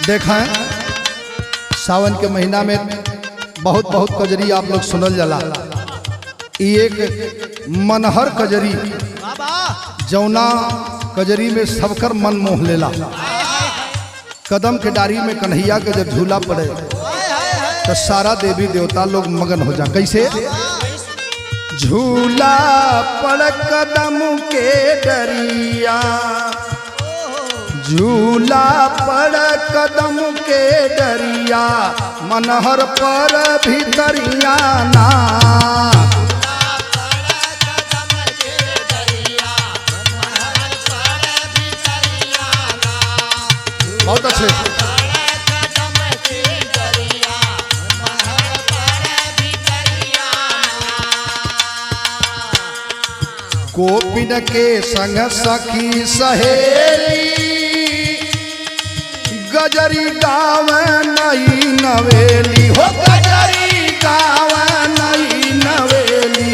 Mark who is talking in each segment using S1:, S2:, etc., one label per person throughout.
S1: देखा सावन के महीना में बहुत बहुत कजरी आप लोग सुनल जाला। एक मनहर कजरी जौना कजरी में सबकर मन मोह लेला। कदम के डारी में कन्हैया के जब झूला पड़े तो सारा देवी देवता लोग मगन हो जा। कैसे? झूला पड़ कदम के डरिया, झूला पड़ कदम के डरिया, मनहर पर भीतरिया ना। बहुत अच्छे। गोपिन के संग सखी सहेली, गजरी गाव नई नवेली हो, गजरी गाव नई नवेली।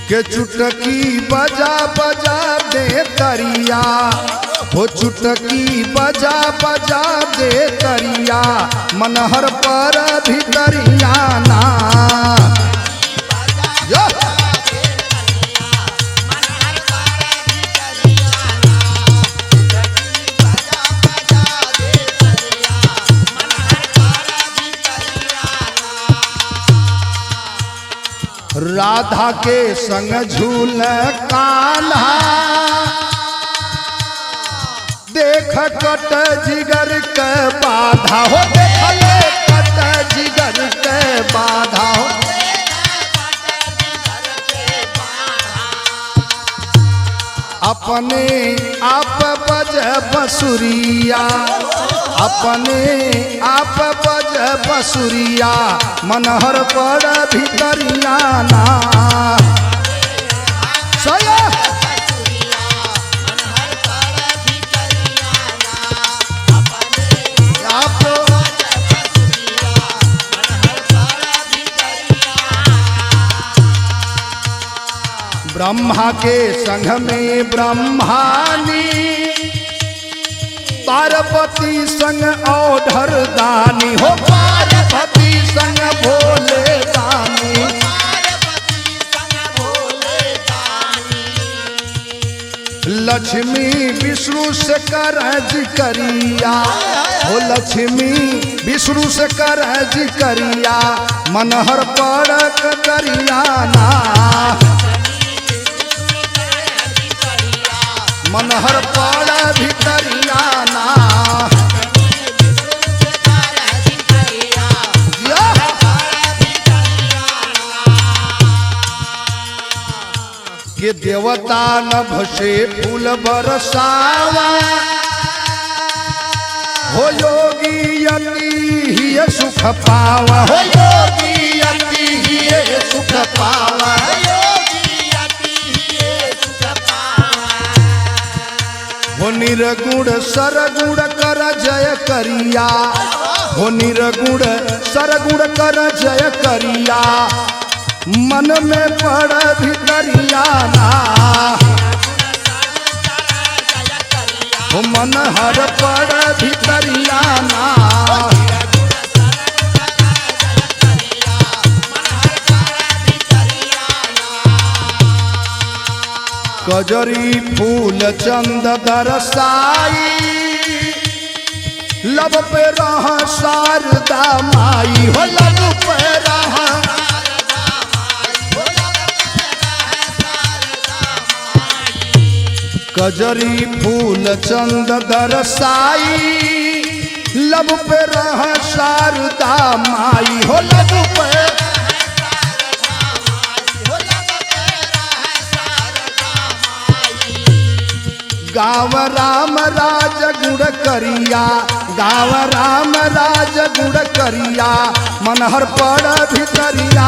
S1: के चुटकी बजा बजा दे तरिया हो, चुटकी बजा बजा दे तरिया, मनहर पर भीतरिया ना। राधा के संग झूल कान्हा, देख कट जिगर के बाधा हो, देख कट जिगर के बाधा हो। अपने आप बज बसुरिया, अपने आप बज बसुरिया, मनहर पर भीतरिया ना। सया ब्रह्मा के संग में ब्रह्मानी, पार्वती संग औधर दानी हो, पार्वती संग भोले दानी। लक्ष्मी विष्णु से करज करिया हो, लक्ष्मी विष्णु से करज करिया, मनहर पर करिया ना। मनहर पर भीतरिया ना। के देवता नभ से फूल बरसावा हो, योगी यति ही सुख पावा हो, योगी यति ही सुख पावा। हो निर्गुण सरगुण कर जय करिया हो, निर्गुण सरगुण कर जय करिया, मन में पड़ भीतरिया ना। हो मन हर पड़ भीतरिया ना। कजरी फूल चंद दरसाई, लब पे रह शारदा माई हो, लब पे रह। कजरी फूल चंद दरसाई, लब पे रह शारदा माई हो, लब पे। गाव राम राज गुण करिया, गाव राम राज गुण करिया, मनहर पर भीतरिया